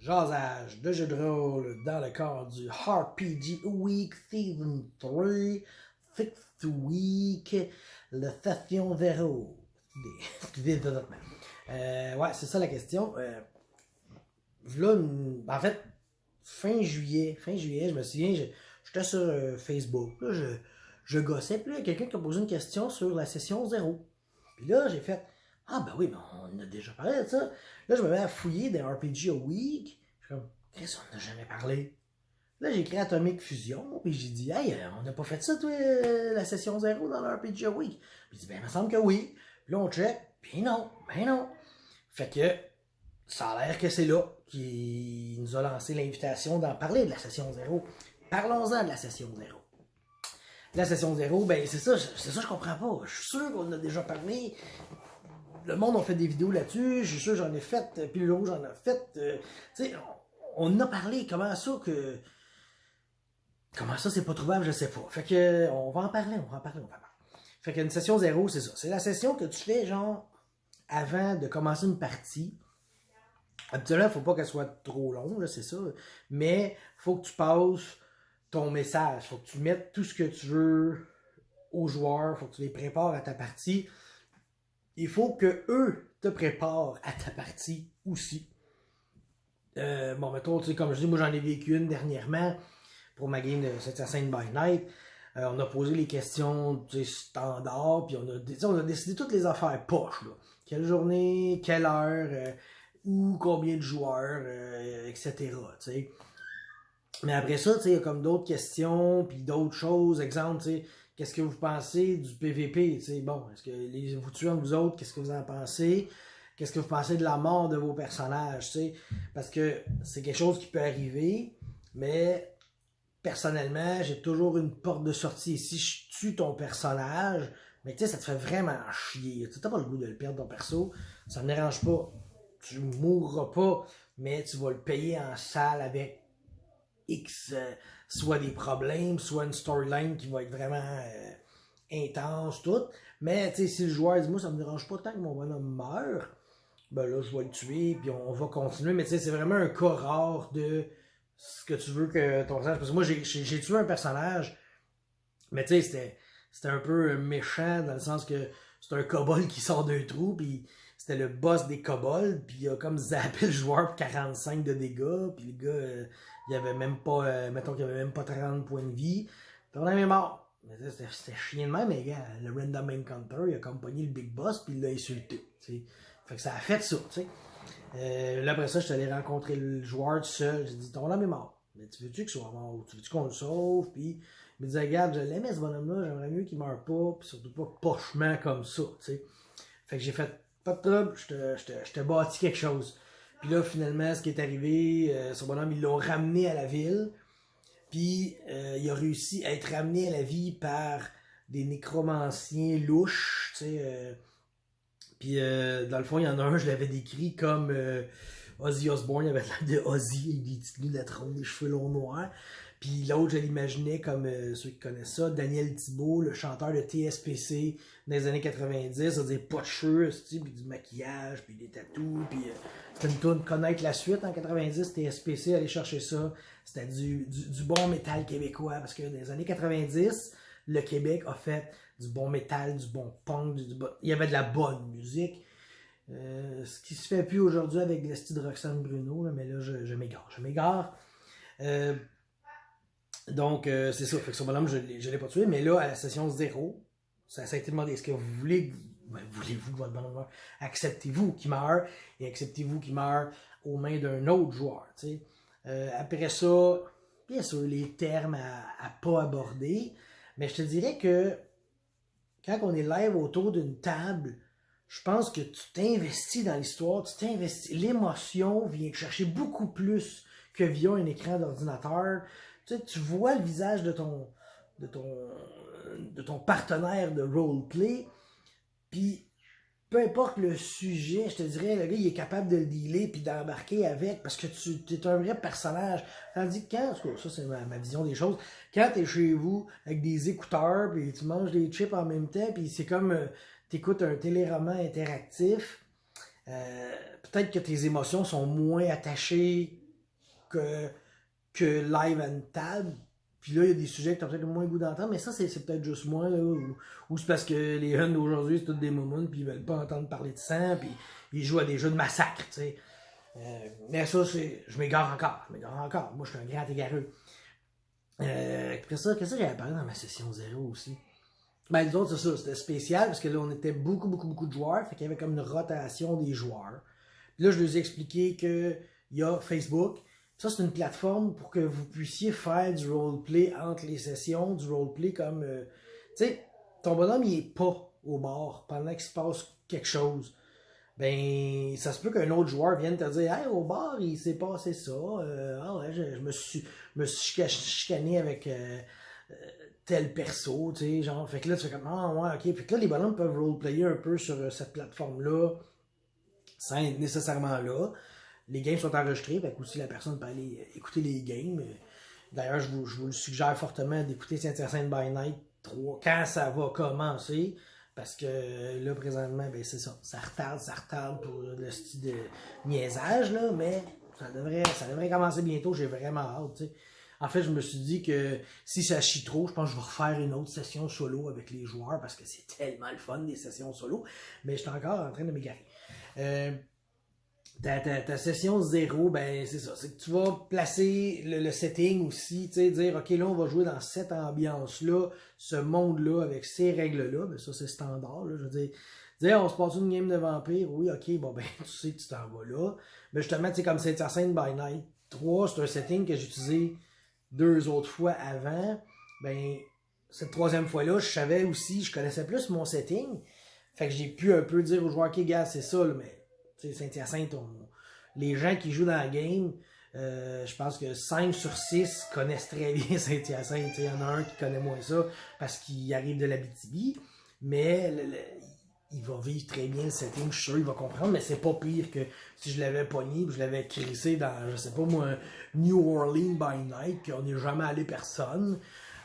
jasage de jeux de rôle dans le cadre du RPG Week Season 3, 6th Week, le Session 0. Excusez développement. Ouais, c'est ça la question. Là, en fait, fin juillet, je me souviens, j'étais sur Facebook, là, je gossais, puis là, il y a quelqu'un qui a posé une question sur la session 0. Puis là, j'ai fait, ah ben oui, mais on a déjà parlé de ça. Là, je me mets à fouiller des RPG a Week. Je suis comme, qu'est-ce qu'on n'a jamais parlé? Là, j'ai écrit Atomic Fusion, puis j'ai dit, hey, on n'a pas fait ça, toi, la session 0 dans le RPG a Week. Puis il dit, ben, il me semble que oui. Puis là, on check, puis non, ben non. Fait que, ça a l'air que c'est là qu'il nous a lancé l'invitation d'en parler de la session 0. Parlons-en de la session 0. La session 0, ben c'est ça, je comprends pas. Je suis sûr qu'on en a déjà parlé. Le monde a fait des vidéos là-dessus, je suis sûr j'en ai fait, puis le rouge j'en a fait. Tu sais, on en a parlé, comment ça c'est pas trouvable, je sais pas. Fait que, on va en parler. Fait qu'une session 0, c'est ça. C'est la session que tu fais, genre, avant de commencer une partie. Habituellement, faut pas qu'elle soit trop longue, c'est ça. Mais, faut que tu passes ton message. Faut que tu mettes tout ce que tu veux aux joueurs. Faut que tu les prépares à ta partie. Il faut que eux te préparent à ta partie aussi. Bon, mettons, tu sais, comme je dis, moi j'en ai vécu une dernièrement pour ma game de Assassin's by Night. On a posé les questions standards, puis on a décidé toutes les affaires poches. Là. Quelle journée, quelle heure, où, combien de joueurs, etc. T'sais. Mais après ça, il y a comme d'autres questions, puis d'autres choses. Exemple, qu'est-ce que vous pensez du PVP? Bon, est-ce que vous tuez entre vous autres, qu'est-ce que vous en pensez? Qu'est-ce que vous pensez de la mort de vos personnages? Parce que c'est quelque chose qui peut arriver, mais personnellement, j'ai toujours une porte de sortie. Et si je tue ton personnage, mais ça te fait vraiment chier. Tu n'as pas le goût de le perdre ton perso, ça ne me dérange pas. Tu mourras pas, mais tu vas le payer en salle avec X, soit des problèmes, soit une storyline qui va être vraiment intense, tout. Mais si le joueur dit, moi, ça me dérange pas tant que mon bonhomme meurt, ben là, je vais le tuer, puis on va continuer. Mais c'est vraiment un cas rare de ce que tu veux que ton personnage. Parce que moi, j'ai tué un personnage, mais c'était un peu méchant dans le sens que c'est un kobold qui sort d'un trou, puis c'était le boss des kobolds, puis il a comme zappé le joueur pour 45 de dégâts, puis le gars, il avait même pas, mettons qu'il avait même pas 30 points de vie, puis on avait mort. Mais c'était chiant de même, mais gars, le random encounter, il a comme pogné le big boss, puis il l'a insulté, t'sais. Fait que ça a fait ça, tu sais. Là, après ça, je suis allé rencontrer le joueur tout seul, j'ai dit, ton homme est mort, mais tu veux-tu qu'il soit mort, tu veux-tu qu'on le sauve, puis il me disait, regarde, je l'aimais ce bonhomme-là, j'aimerais mieux qu'il meure pas, puis surtout pas pochement comme ça, tu sais. Fait que j'ai fait, pas de trouble, je te bâtis quelque chose. Puis là, finalement, ce qui est arrivé, ce bonhomme, ils l'ont ramené à la ville. Puis il a réussi à être ramené à la vie par des nécromanciens louches, tu sais. Puis dans le fond, il y en a un, je l'avais décrit comme Ozzy Osbourne, il avait l'air de Ozzy, avec des petites lunettes rondes, des cheveux longs noirs. Puis l'autre, je l'imaginais comme ceux qui connaissent ça, Daniel Thibault, le chanteur de TSPC dans les années 90, c'est-à-dire pas de cheveux, puis du maquillage, puis des tatous, puis c'était une tourne connaître la suite en 90, TSPC, aller chercher ça, c'était du bon métal québécois, parce que dans les années 90, le Québec a fait du bon métal, du bon punk, il y avait de la bonne musique. Ce qui se fait plus aujourd'hui avec le style de Roxane Bruno, là, mais là je m'égare. Donc, c'est ça. Fait que ce bonhomme, je l'ai pas tué. Mais là, à la session 0, ça a été demandé, est-ce que vous voulez, voulez-vous que votre bonhomme meure? Acceptez-vous qu'il meure et acceptez-vous qu'il meure aux mains d'un autre joueur. Après ça, bien sûr, les termes à pas aborder. Mais je te dirais que quand on est live autour d'une table, je pense que tu t'investis dans l'histoire, tu t'investis. L'émotion vient te chercher beaucoup plus que via un écran d'ordinateur. Tu vois le visage de ton partenaire de roleplay, puis peu importe le sujet, je te dirais, le gars, il est capable de le dealer puis d'embarquer avec, parce que tu es un vrai personnage. Tandis que quand, en tout cas, ça c'est ma vision des choses, quand t'es chez vous avec des écouteurs, puis tu manges des chips en même temps, puis c'est comme t'écoutes un téléroman interactif, peut-être que tes émotions sont moins attachées que live à une table. Puis là, il y a des sujets que tu as peut-être moins le goût d'entendre, mais ça, c'est peut-être juste moi, là, ou c'est parce que les jeunes d'aujourd'hui, c'est tous des momounes, puis ils veulent pas entendre parler de sang, puis ils jouent à des jeux de massacre, tu sais. Mais ça, je m'égare encore. Moi, je suis un grand égareux. Qu'est-ce que j'avais parlé dans ma session 0 aussi? Ben, les autres, c'est ça, c'était spécial, parce que là, on était beaucoup de joueurs, fait qu'il y avait comme une rotation des joueurs. Puis là, je leur ai expliqué qu'il y a Facebook. Ça, c'est une plateforme pour que vous puissiez faire du roleplay entre les sessions, du roleplay comme... tu sais, ton bonhomme, il est pas au bar pendant qu'il se passe quelque chose. Ben, ça se peut qu'un autre joueur vienne te dire « Hey, au bar, il s'est passé ça. Ah ouais, je me suis chicané avec tel perso. » Tu sais, genre, fait que là, tu fais comme « Ah ouais, ok. » Fait que là, les bonhommes peuvent roleplayer un peu sur cette plateforme-là, sans être nécessairement là. Les games sont enregistrés, fait que aussi la personne peut aller écouter les games. D'ailleurs, je vous le suggère fortement d'écouter Saint-Hyacinthe by Night 3 quand ça va commencer. Parce que là, présentement, ben c'est ça. Ça retarde pour le style de niaisage, là, mais ça devrait commencer bientôt. J'ai vraiment hâte, tu sais. En fait, je me suis dit que si ça chie trop, je pense que je vais refaire une autre session solo avec les joueurs parce que c'est tellement le fun des sessions solo. Mais je suis encore en train de m'égarer. Ta session 0, ben c'est ça. C'est que tu vas placer le setting aussi, tu sais, dire ok, là on va jouer dans cette ambiance-là, ce monde-là, avec ces règles-là, ben ça c'est standard, là, je veux dire on se passe une game de vampire, oui, ok, bon ben tu sais que tu t'en vas là. Mais justement, tu sais, comme Saint-Hyacinthe by Night 3, c'est un setting que j'ai utilisé 2 autres fois avant. Ben, cette troisième fois-là, je savais aussi, je connaissais plus mon setting. Fait que j'ai pu un peu dire aux joueurs, ok, gars, c'est ça, là, mais Saint-Hyacinthe, les gens qui jouent dans la game, je pense que 5 sur 6 connaissent très bien Saint-Hyacinthe. Il y en a un qui connaît moins ça parce qu'il arrive de l'Abitibi, mais il va vivre très bien le setting, je suis sûr, il va comprendre, mais c'est pas pire que si je l'avais pogné, je l'avais crissé dans, je sais pas moi, New Orleans by Night, puis on n'est jamais allé personne.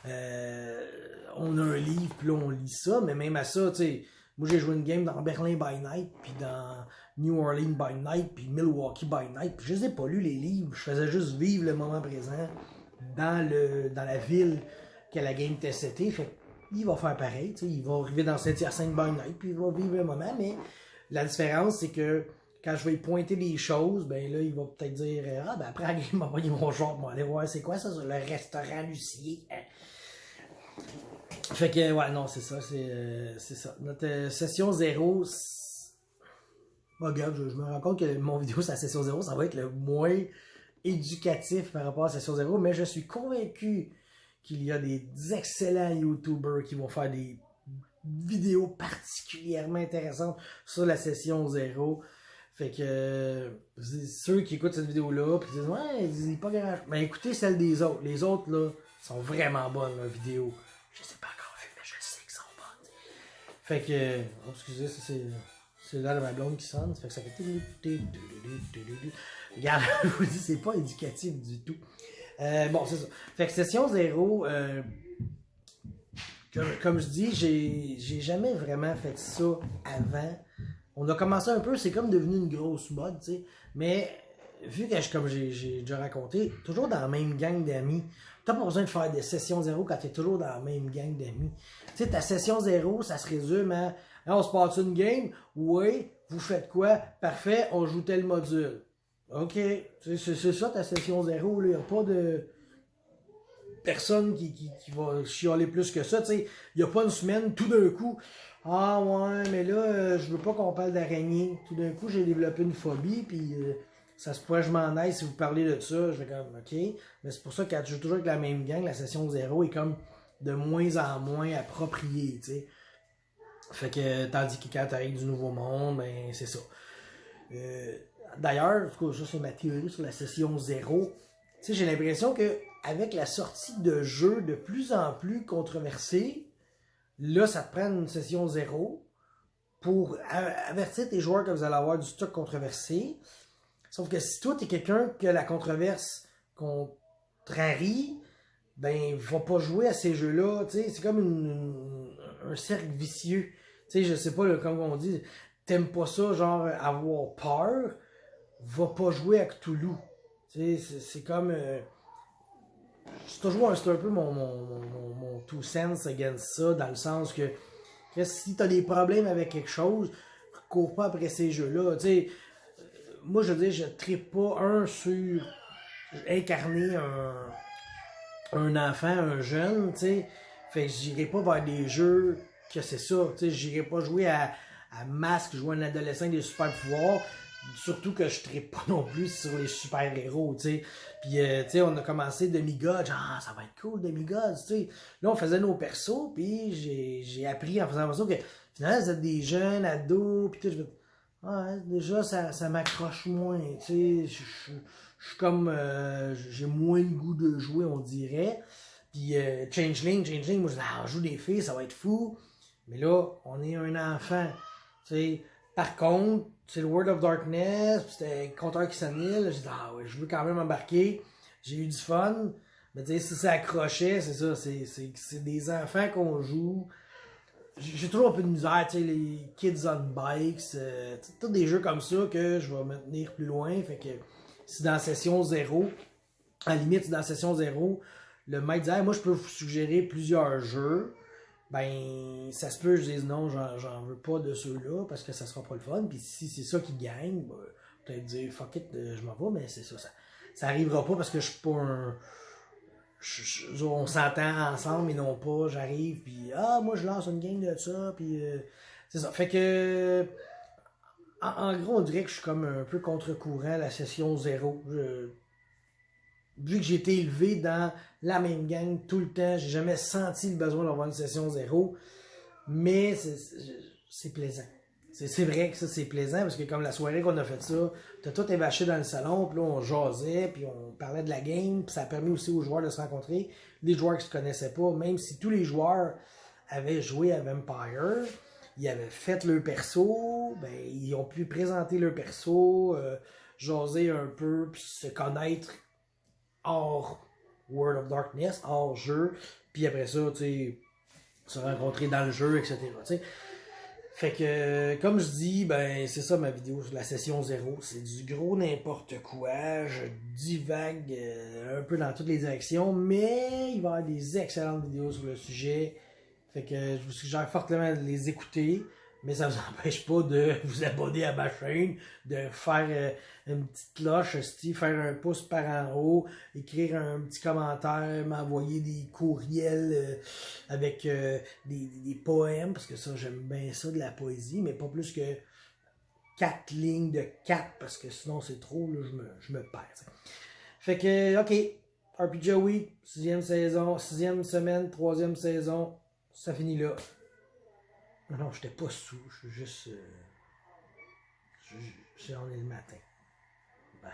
On a un livre, puis là on lit ça, mais même à ça, tu sais, moi j'ai joué une game dans Berlin by Night, puis dans New Orleans by Night, puis Milwaukee by Night, puis je les ai pas lus les livres, je faisais juste vivre le moment présent dans la ville que la game était setée, fait il va faire pareil, tu sais, il va arriver dans Saint-Hyacinthe by Night, puis il va vivre le moment, mais la différence c'est que quand je vais lui pointer des choses, ben là il va peut-être dire ah ben après la game, il va envoyer mon genre, on va aller voir c'est quoi ça, le restaurant Lucier. Fait que, ouais, non, c'est ça, c'est ça. Notre session 0, regarde, je me rends compte que mon vidéo sur la session 0, ça va être le moins éducatif par rapport à la session 0, mais je suis convaincu qu'il y a des excellents YouTubers qui vont faire des vidéos particulièrement intéressantes sur la session 0. Fait que, ceux qui écoutent cette vidéo-là, puis disent, ouais, ils disent pas grand chose. Mais écoutez celle des autres. Les autres, là, sont vraiment bonnes, leurs vidéos. Je sais pas encore vu, mais je sais qu'ils sont bonnes. Fait que, oh, excusez, ça c'est là de ma blonde qui sonne. Fait que ça fait. Regarde, je vous dis, c'est pas éducatif du tout. Bon, c'est ça. Fait que session 0, comme je dis, j'ai jamais vraiment fait ça avant. On a commencé un peu, c'est comme devenu une grosse mode, tu sais. Mais vu que, comme j'ai déjà raconté, toujours dans la même gang d'amis. T'as pas besoin de faire des sessions 0 quand t'es toujours dans la même gang d'amis. Tu sais, ta session 0, ça se résume à on se passe une game, oui, vous faites quoi? Parfait, on joue tel module. Ok, c'est ça ta session 0, il n'y a pas de personne qui va chialer plus que ça. Il n'y a pas une semaine, tout d'un coup, ah ouais, mais là, je veux pas qu'on parle d'araignée. Tout d'un coup, j'ai développé une phobie, puis ça se pourrait que je m'en aille si vous parlez de ça. Je vais comme, ok. Mais c'est pour ça que quand tu joues toujours avec la même gang, la session 0 est comme de moins en moins appropriée, tu sais. Fait que, tandis que quand tu arrives du nouveau monde, ben, c'est ça. D'ailleurs, ça c'est ma théorie sur la session 0. Tu sais, j'ai l'impression que avec la sortie de jeux de plus en plus controversés, là, ça te prend une session 0 pour avertir tes joueurs que vous allez avoir du stock controversé. Sauf que si toi, t'es quelqu'un que la controverse contrarie, ben, va pas jouer à ces jeux-là. Tu sais, c'est comme un cercle vicieux. Tu sais, je sais pas, là, comme on dit, t'aimes pas ça, genre, avoir peur, va pas jouer à Cthulhu. Tu sais, c'est comme. C'est toujours c'est un peu mon two cents against ça, dans le sens que si t'as des problèmes avec quelque chose, cours pas après ces jeux-là. Tu sais, moi, je veux dire, je trippe pas, sur incarner un enfant, un jeune, tu sais. Fait que j'irai pas vers des jeux que c'est ça. Tu sais, j'irai pas jouer à Masque, jouer un adolescent avec des super pouvoirs. Surtout que je trippe pas non plus sur les super-héros, tu sais. Puis, tu sais, on a commencé Demigod, genre, ah, ça va être cool, Demigod, tu sais. Là, on faisait nos persos, puis j'ai appris en faisant perso que, finalement, vous êtes des jeunes, ados, puis tout, je me ouais, déjà, ça m'accroche moins, tu sais. Je suis comme, j'ai moins le goût de jouer, on dirait. Puis, Changeling, moi, je dis, ah, on joue des filles, ça va être fou. Mais là, on est un enfant, tu sais. Par contre, c'est le World of Darkness, puis c'était un compteur qui s'annule. J'ai dit, ah ouais, je veux quand même embarquer. J'ai eu du fun. Mais tu sais, si ça accrochait, c'est ça, c'est des enfants qu'on joue. J'ai toujours un peu de misère, tu sais, les Kids on Bikes, tous des jeux comme ça que je vais me tenir plus loin. Fait que si dans la session 0, à la limite, si dans la session 0, le maître dit, hey, moi je peux vous suggérer plusieurs jeux. Ben, ça se peut, je dise non, j'en veux pas de ceux-là parce que ça sera pas le fun. Puis si c'est ça qui gagne, ben, peut-être dire fuck it, je m'en vais, mais c'est ça arrivera pas parce que je suis pas un. On s'entend ensemble, mais non pas, j'arrive, puis ah, moi je lance une game de ça, puis c'est ça. Fait que, en gros, on dirait que je suis comme un peu contre-courant la session 0. Vu que j'ai été élevé dans la même gang tout le temps, j'ai jamais senti le besoin d'avoir une session 0. Mais c'est plaisant. C'est vrai que ça, c'est plaisant parce que comme la soirée qu'on a fait ça, t'as tout évaché dans le salon, puis là, on jasait, puis on parlait de la game, puis ça a permis aussi aux joueurs de se rencontrer. Des joueurs qui se connaissaient pas, même si tous les joueurs avaient joué à Vampire, ils avaient fait leur perso, ben, ils ont pu présenter leur perso, jaser un peu, puis se connaître hors World of Darkness, hors jeu, puis après ça, tu sais, se rencontrer dans le jeu, etc. T'sais. Fait que, comme je dis, ben, c'est ça ma vidéo sur la session 0. C'est du gros n'importe quoi. Je divague un peu dans toutes les directions, mais il va y avoir des excellentes vidéos sur le sujet. Fait que je vous suggère fortement de les écouter. Mais ça ne vous empêche pas de vous abonner à ma chaîne, de faire une petite cloche, faire un pouce par en haut, écrire un petit commentaire, m'envoyer des courriels avec des poèmes, parce que ça, j'aime bien ça, de la poésie, mais pas plus que 4 lignes de 4, parce que sinon c'est trop, là, je me perds. T'sais. Fait que, ok, RPG Week, 6e saison, 6e semaine, 3e saison, ça finit là. Non, j'étais pas sous, je suis juste. On est le matin. Bye.